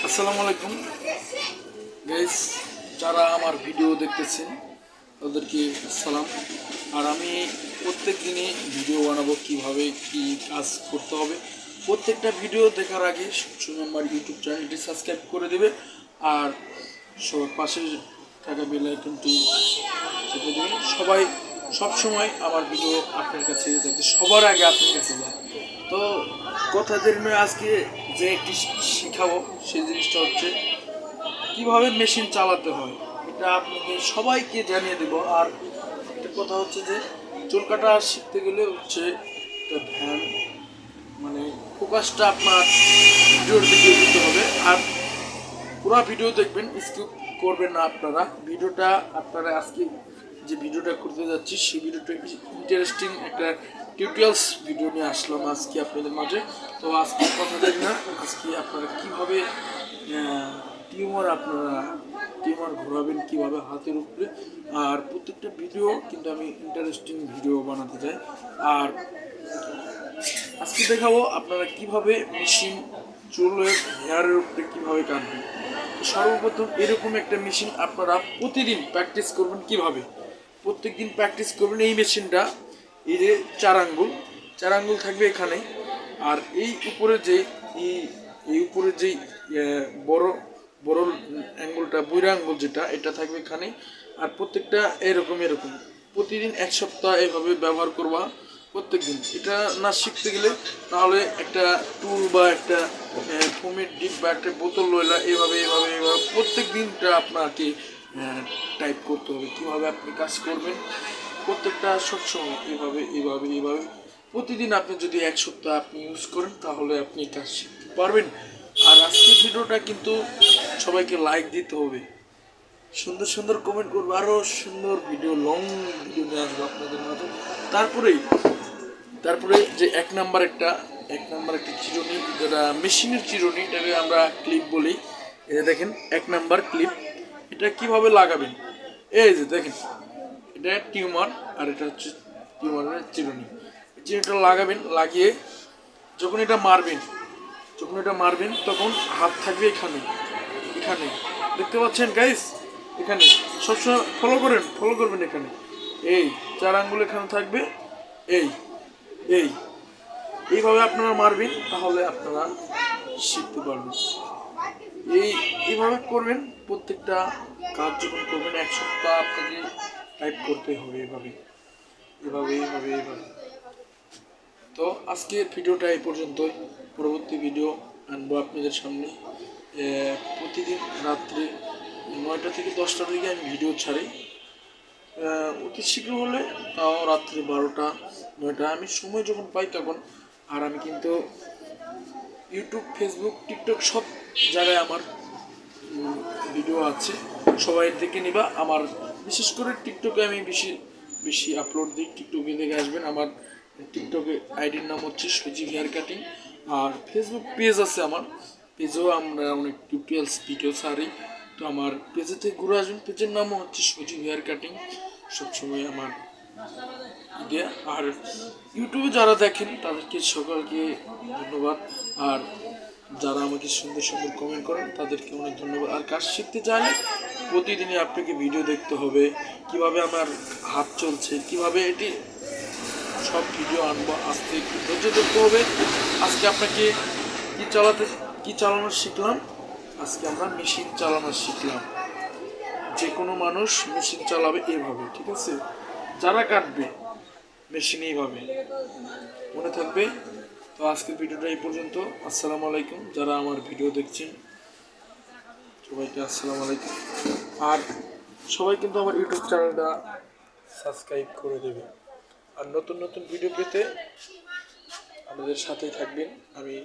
আসসালামু আলাইকুম গাইস, যারা আমার ভিডিও দেখতেছেন তাদেরকে সালাম। আর আমি প্রত্যেক দিনই ভিডিও বানাবো, কিভাবে কি কাজ করতে হবে। প্রত্যেকটা ভিডিও দেখার আগে সবসময় আমার ইউটিউব চ্যানেলটি সাবস্ক্রাইব করে দেবে আর সবার পাশে থাকা বেল আইকনটি চেপে দেবেন। সবাই সবসময় আমার ভিডিও আপনার কাছে যাতে সবার আগে আপনার কাছে যায়। তো কথা জেনে আজকে যে একটি শিখাবো সেই জিনিসটা হচ্ছে কিভাবে মেশিন চালাতে হয়। এটা আপনাকে সবাইকে জানিয়ে দেব। আর একটা কথা হচ্ছে যে চুল কাটা শিখতে গেলে হচ্ছে একটা ধ্যান, মানে ফোকাসটা আপনার ভিডিওর দিকে দিতে হবে। আর পুরো ভিডিও দেখবেন, স্কিপ করবেন না আপনারা। ভিডিওটা আপনারা আজকে যে ভিডিওটা করতে যাচ্ছি সেই ভিডিওটা ইন্টারেস্টিং একটা টিউটোরিয়ালস ভিডিও নিয়ে আসলাম আজকে আপনাদের মাঝে। তো আজকে কথা জানি না, আজকে আপনারা কীভাবে টিউমার ঘোরাবেন কীভাবে হাতের উপরে। আর প্রত্যেকটা ভিডিও কিন্তু আমি ইন্টারেস্টিং ভিডিও বানাতে চাই। আর আজকে দেখাবো আপনারা কিভাবে মেশিন চুলের হেয়ারের উপরে কীভাবে কাটবেন। সর্বপ্রথম এরকম একটা মেশিন আপনারা প্রতিদিন প্র্যাকটিস করবেন। কিভাবে প্রত্যেক দিন প্র্যাকটিস করবেন, এই মেশিনটা এই যে চার আঙ্গুল থাকবে এখানে। আর এই উপরে যে বড় বড় আঙ্গুলটা, বুড়া আঙ্গুল যেটা, এটা থাকবে এখানে। আর প্রত্যেকটা এরকম প্রতিদিন এক সপ্তাহ এভাবে ব্যবহার করবা প্রত্যেক দিন। এটা না শিখতে গেলে তাহলে একটা টুল বা একটা ফোমের ডিপ বা একটা বোতল লইলা এভাবে প্রত্যেক দিনটা আপনাকে টাইপ করতে হবে কীভাবে আপনি কাজ করবেন। প্রত্যেকটা সবসময় এভাবে প্রতিদিন আপনি যদি এক সপ্তাহ আপনি ইউজ করেন তাহলে আপনি কাজ শিখতে পারবেন। আর আজকের ভিডিওটা কিন্তু সবাইকে লাইক দিতে হবে, সুন্দর সুন্দর কমেন্ট করবো, আরও সুন্দর ভিডিও, লং ভিডিও নিয়ে আসবো আপনাদের মাঝে। তারপরে যে এক নাম্বার একটা চিরুনি, যেটা মেশিনের চিরুনি, এটাকে আমরা ক্লিপ বলি। এই যে দেখেন এক নাম্বার ক্লিপ, এটা কিভাবে লাগাবেন। এই যে দেখেন, এটা টিউমার আর এটা হচ্ছে টিউমারের চিরুনিটা লাগাবেন। লাগিয়ে যখন এটা মারবেন তখন হাত থাকবে এখানে দেখতে পাচ্ছেন গাইস, এখানে সবসময় ফলো করবেন এখানে। এই চার আঙ্গুল এখানে থাকবে। এইভাবে আপনারা মারবেন, তাহলে আপনারা শিখতে পারবেন। এইভাবে করবেন প্রত্যেকটা কাজ যখন করবেন। এক সপ্তাহ আপনাকে টাইপ করতে হবে এভাবে। তো আজকের ভিডিওটা এই পর্যন্তই। পরবর্তী ভিডিও আনবো আপনাদের সামনে। প্রতিদিন রাত্রে 9টা থেকে 10টার দিকে আমি ভিডিও ছাড়ি। অতি শীঘ্র হলে তাও রাত্রে 12টা 9টা, আমি সময় যখন পাই তখন। আর আমি কিন্তু ইউটিউব, ফেসবুক, টিকটক সব জায়গায় আমার ভিডিও আছে, সবাই দেখে নিবা। আমার বিশেষ করে টিকটকে আমি বেশি আপলোড দিই। টিকটকে দেখে আসবেন। আমার টিকটকে আইডির নাম হচ্ছে সজি হেয়ার কাটিং। আর ফেসবুক পেজ আছে আমার, পেজেও আমরা অনেক টিউটোরিয়ালস ভিডিও ছাড়ি। তো আমার পেজে থেকে ঘুরে আসবেন, পেজের নামও হচ্ছে সজি হেয়ার কাটিং। সবসময় আমার দিয়ে। আর ইউটিউবে যারা দেখেন তাদেরকে সকলকে ধন্যবাদ। আর যারা আমাকে সুন্দর সুন্দর কমেন্ট করেন তাদেরকে অনেক ধন্যবাদ। আর কাজ শিখতে চাইলে প্রতিদিনই আপনাকে ভিডিও দেখতে হবে, কিভাবে আমার হাত চলছে, কিভাবে এটি সব ভিডিও আনবো। আজকে একটু ধৈর্য ধরতে হবে। আজকে আপনাকে কি চালানো শিখলাম। আজকে আমরা মেশিন চালানো শিখলাম। যে কোনো মানুষ মেশিন চালাবে এভাবে, ঠিক আছে? যারা কাটবে মেশিন এইভাবে, মনে থাকবে। তো আজকের ভিডিওটা এই পর্যন্ত। আসসালামু আলাইকুম। যারা আমার ভিডিও দেখছেন সবাইকে আসসালামু আলাইকুম। আর সবাই কিন্তু আমার ইউটিউব চ্যানেলটা সাবস্ক্রাইব করে দেবে। আর নতুন ভিডিও পেতে আমাদের সাথেই থাকবেন। আমি